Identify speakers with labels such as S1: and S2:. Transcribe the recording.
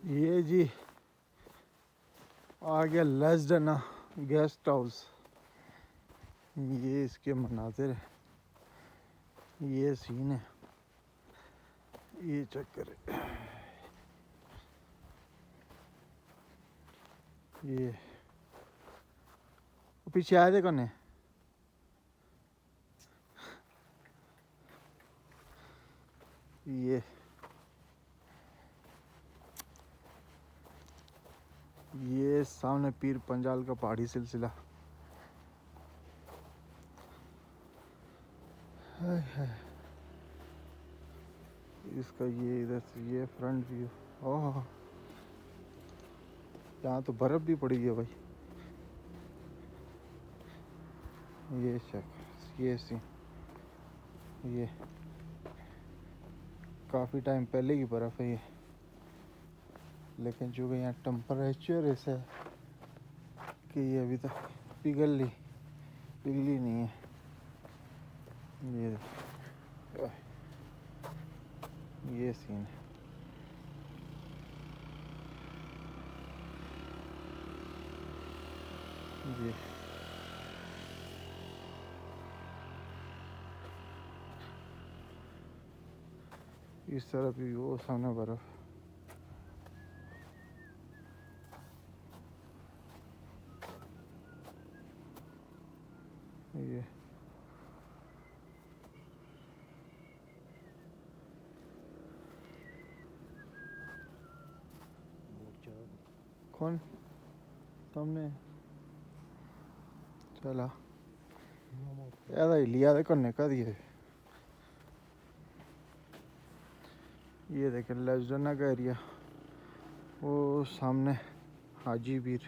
S1: ये जी आ गया लेस्डना guest house. ये इसके मनाजिर है, ये सीन है, ये चक्कर है। ये पीछे आए थे कौन है? ये सामने पीर पंजाल का पहाड़ी सिलसिला। इसका ये इधर से ये फ्रंट व्यू। ओह, यहाँ तो बर्फ भी पड़ी है भाई। ये शक ये सी ये काफ़ी टाइम पहले की बर्फ़ है ये, लेकिन चूँकि यहाँ टेम्परेचर ऐसा है कि ये अभी तक पिघली नहीं है। ये सीन है। ये इस तरफ भी वो सामने बर्फ। ये कौन सामने चला याद लिया देखो निका दिए। ये देखें लेस्डना का एरिया, वो सामने हाजी पीर।